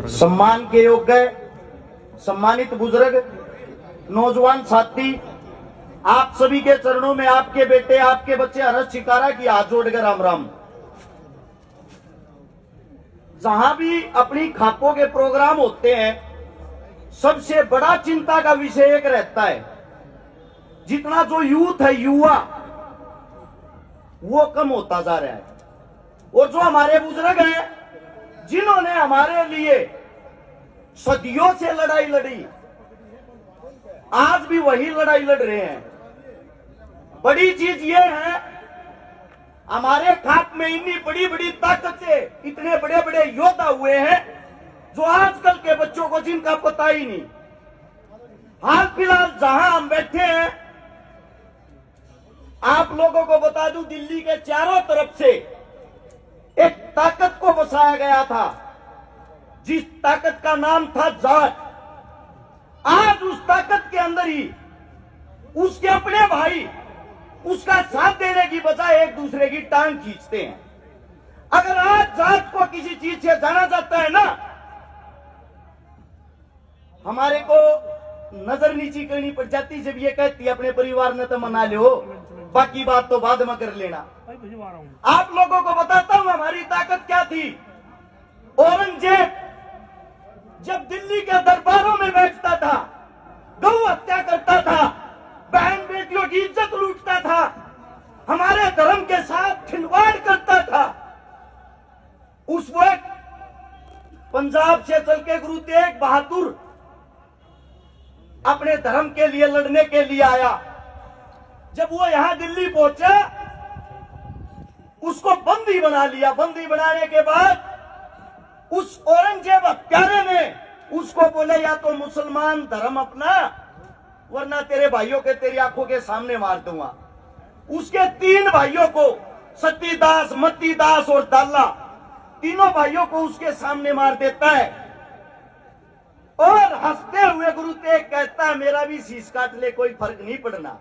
सम्मान के योग्य सम्मानित बुजुर्ग, नौजवान साथी, आप सभी के चरणों में आपके बेटे, आपके बच्चे हर्ष शिकारा की हाथ जोड़कर राम राम। जहां भी अपनी खापों के प्रोग्राम होते हैं, सबसे बड़ा चिंता का विषय एक रहता है, जितना जो यूथ है, युवा, वो कम होता जा रहा है। और जो हमारे बुजुर्ग हैं, जिन्होंने हमारे लिए सदियों से लड़ाई लड़ी, आज भी वही लड़ाई लड़ रहे हैं। बड़ी चीज ये है, हमारे खाप में इतनी बड़ी बड़ी ताकतें, इतने बड़े बड़े योद्धा हुए हैं, जो आजकल के बच्चों को जिनका पता ही नहीं। हाल फिलहाल जहां हम बैठे हैं, आप लोगों को बता दूं, दिल्ली के चारों तरफ से एक ताकत को बसाया गया था, जिस ताकत का नाम था जाट। आज उस ताकत के अंदर ही उसके अपने भाई उसका साथ देने की बजाय एक दूसरे की टांग खींचते हैं। अगर आज जाट को किसी चीज से जाना जाता है ना, हमारे को नजर नीची करनी पड़ जाती जब ये कहती है अपने परिवार ने तो मना लो, बाकी बात तो बाद में कर लेना। आप लोगों को बताता हूं हमारी ताकत क्या थी। औरंगजेब जब दिल्ली के दरबारों में बैठता था, गौ हत्या करता था, बहन बेटियों की इज्जत लूटता था, हमारे धर्म के साथ खिलवाड़ करता था, उस वक्त पंजाब से चल के गुरु तेग बहादुर अपने धर्म के लिए लड़ने के लिए आया। जब वो यहां दिल्ली पहुंचा, उसको बंदी बना लिया। बंदी बनाने के बाद उस औरंगजेब हत्यारे ने उसको बोले, या तो मुसलमान धर्म अपना, वरना तेरे भाइयों के तेरी आंखों के सामने मार दूंगा। उसके 3 भाइयों को, सतीदास, मतीदास और दाला, तीनों भाइयों को उसके सामने मार देता है और हंसते हुए गुरु तेग कहता है, मेरा भी शीश काट ले, कोई फर्क नहीं पड़ना।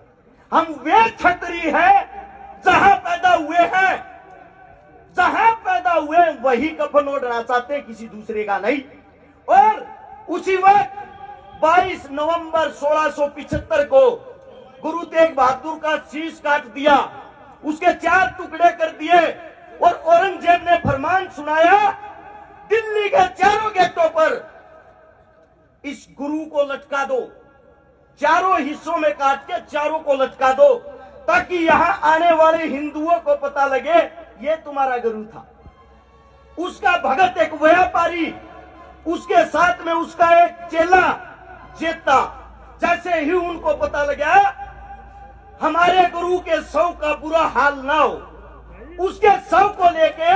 हम वे क्षत्रिय हैं जहां पैदा हुए हैं, जहां पैदा हुए वही कफन ओढ़ना चाहते, किसी दूसरे का नहीं। और उसी वक्त 22 नवंबर 1675 को गुरु तेग बहादुर का शीश काट दिया, उसके 4 टुकड़े कर दिए और औरंगजेब ने फरमान सुनाया, दिल्ली के चारों गेटों पर इस गुरु को लटका दो, चारों हिस्सों में काट के चारों को लटका दो, ताकि यहां आने वाले हिंदुओं को पता लगे ये तुम्हारा गुरु था। उसका भगत एक व्यापारी, उसके साथ में उसका एक चेला जेता। जैसे ही उनको पता लगा हमारे गुरु के शव का बुरा हाल ना हो, उसके शव को लेके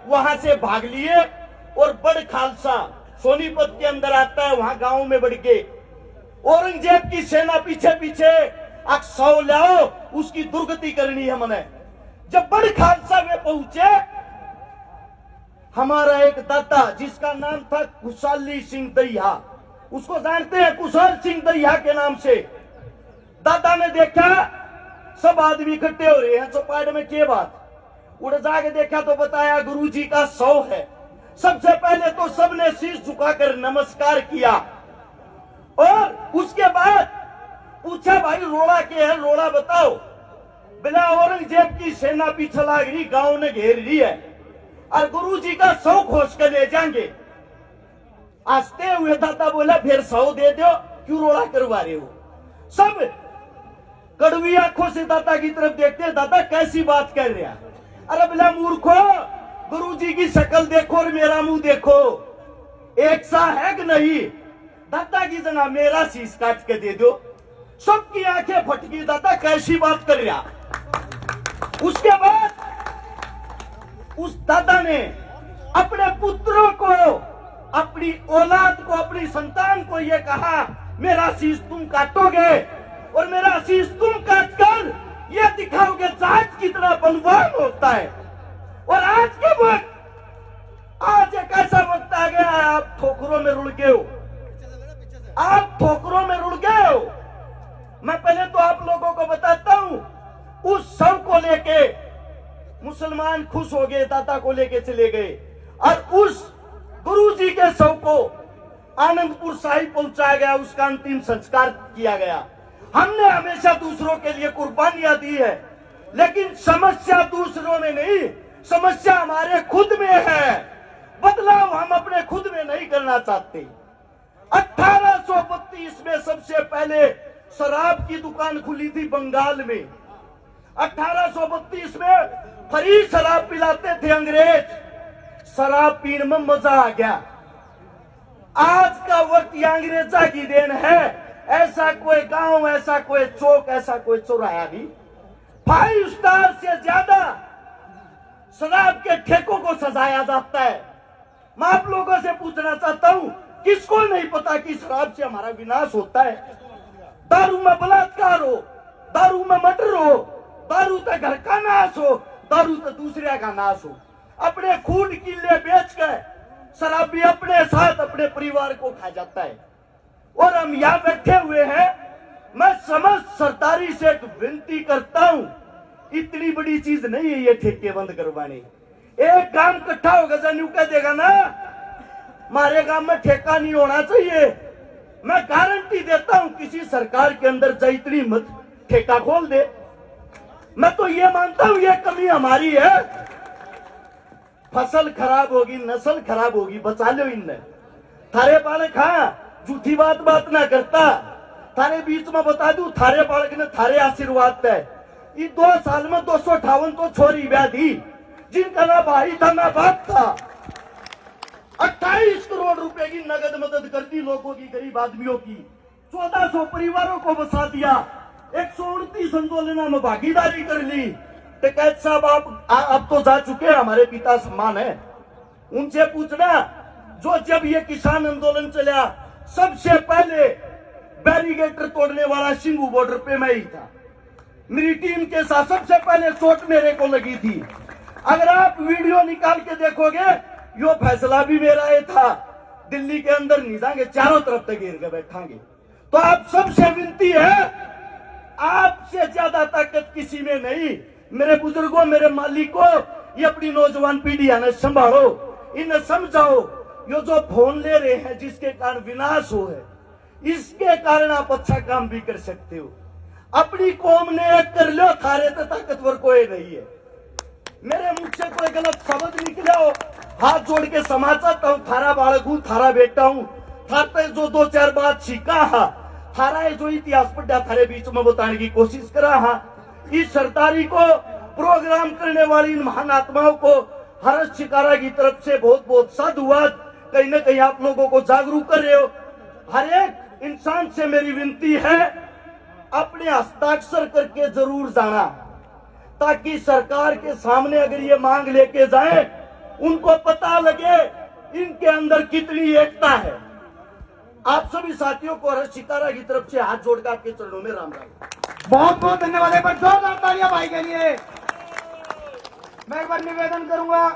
वहां से भाग लिए और बड़ खालसा सोनीपत के अंदर आता है, वहां गांव में बढ़ के औरंगजेब की सेना पीछे पीछे, अब शव लाओ, उसकी दुर्गति करनी है मने। जब बड़ खालसा में पहुंचे, हमारा एक दाता जिसका नाम था खुशाली सिंह दहिया, उसको जानते हैं कुशल सिंह दहिया के नाम से। दादा ने देखा सब आदमी इकट्ठे हो रहे हैं चौपाट में, के बात उड़ जाके देखा तो बताया गुरुजी का शव है। सबसे पहले तो सबने शीश झुकाकर नमस्कार किया और उसके बाद पूछा, भाई रोड़ा क्या है, रोड़ा बताओ। बिना औरंगजेब की सेना पीछे लाग रही, गांव ने घेर ली है और गुरुजी का शव खोज कर ले जाएंगे। हंसते हुए दादा बोला, फिर शव दे दो, क्यों रोड़ा करवा रहे हो। सब कड़वी आंखों से दादा की तरफ देखते, दादा कैसी बात कर रहे हैं। अरे बिला मूर्खो, गुरुजी की शक्ल देखो और मेरा मुंह देखो, एक सा है कि नहीं। दादा की जगह मेरा शीश काट के दे दो। सबकी आंखें फटकी, दादा कैसी बात कर रहा। उसके बाद उस दादा ने अपने पुत्रों को, अपनी औलाद को, अपनी संतान को यह कहा, मेरा शीश तुम काटोगे और मेरा शीश तुम काटकर यह दिखाओगे जाट कितना बलवान होता है। और आज के वक्त, आज एक ऐसा वक्त आ गया है, आप ठोकरों में रुड़ गए हो, आप ठोकरों में रुड़ गए हो। मैं पहले तो आप लोगों को बताता हूं, उस शव को लेके मुसलमान खुश हो गए, दादा को लेके चले गए और उस गुरुजी के शव को आनंदपुर साहिब पहुंचाया गया, उसका अंतिम संस्कार किया गया। हमने हमेशा दूसरों के लिए कुर्बानियां दी है, लेकिन समस्या दूसरों में नहीं, समस्या हमारे खुद में है। बदलाव हम अपने खुद में नहीं करना चाहते। 1832 में सबसे पहले शराब की दुकान खुली थी बंगाल में। 1832 में फ्री शराब पिलाते थे अंग्रेज। शराब पीने में मजा आ गया। आज का वक्त ये अंग्रेजा की देन है। ऐसा कोई गांव, ऐसा कोई चौक, ऐसा कोई चौराहा भी 5 स्टार से ज्यादा शराब के ठेकों को सजाया जाता है। मैं आप लोगों से पूछना चाहता हूं, किसको नहीं पता कि शराब से हमारा विनाश होता है? दारू में बलात्कार हो, दारू में मर्डर हो, दारू तो घर का नाश हो, दारू तो दूसरे का नाश हो। अपने खून किले बेचकर शराबी अपने साथ अपने परिवार को खा जाता है। और हम यहाँ बैठे हुए हैं। मैं समस्त सरदारी से एक विनती करता हूँ, इतनी बड़ी चीज नहीं है ये ठेके बंद करवाने। एक गांव इकट्ठा होगा जन्यू कह देगा ना हमारे गांव में ठेका नहीं होना चाहिए। मैं गारंटी देता हूं किसी सरकार के अंदर जा इतनी मत ठेका खोल दे। मैं तो ये मानता हूं ये कमी हमारी है। फसल खराब होगी, नस्ल खराब होगी, बचा लो इनने। थारे बालक हाँ झूठी बात ना करता। थारे बीच में बता दू, थारे बालक ने थारे आशीर्वाद पे ये 2 साल में 258 तो छोरी ब्याह दी, जिनका ना भाई था ना बाप था। 28 करोड़ रुपए की नगद मदद कर दी लोगों की, गरीब आदमियों की। 1400 परिवारों को बसा दिया। 129 आंदोलनों में भागीदारी कर ली। टिकैत साहब आप तो जा चुके हैं, हमारे पिता सम्मान है, उनसे पूछना जो जब ये किसान आंदोलन चला सबसे पहले बैरिकेड तोड़ने वाला सिंगू बॉर्डर पे मैं ही था। मेरी टीम के साथ सबसे पहले चोट मेरे को लगी थी। अगर आप वीडियो निकाल के देखोगे यो फैसला भी मेरा ये था। दिल्ली के अंदर नहीं जाएंगे, चारों तरफ तक घेर के बैठांगे। तो आप सबसे विनती है, आपसे ज्यादा ताकत किसी में नहीं। मेरे बुजुर्गों, मेरे मालिकों, ये अपनी नौजवान पीढ़ी है ना, संभालो, इन्हें समझाओ। यो जो फोन ले रहे हैं जिसके कारण विनाश हो है, इसके कारण आप अच्छा काम भी कर सकते हो। अपनी कौम ने एक कर लो, थारे तो ताकतवर कोई नहीं है। मेरे मुख से कोई गलत शब्द निकला हो, हाथ जोड़ के क्षमा चाहता हूँ। थारा बालक हूँ, थारा बेटा हूँ। थार पे जो 2-4 बात सीखा हा, थारा जो इतिहास पढ़ा थारे बीच में बताने की कोशिश करा हा। इस सरदारी को प्रोग्राम करने वाली इन महान आत्माओं को हर्ष शिकारा की तरफ से बहुत बहुत साधुवाद। कहीं न कहीं आप लोगों को जागरूक कर रहे हो। हर एक इंसान से मेरी विनती है, अपने हस्ताक्षर करके जरूर जाना, ताकि सरकार के सामने अगर ये मांग लेके जाए, उनको पता लगे इनके अंदर कितनी एकता है। आप सभी साथियों को हर्ष शिकारा की तरफ से हाथ जोड़कर आपके चरणों में राम राम। बहुत बहुत धन्यवाद। एक बार जोरदार तालियां भाई के लिए। मैं एक बार निवेदन करूंगा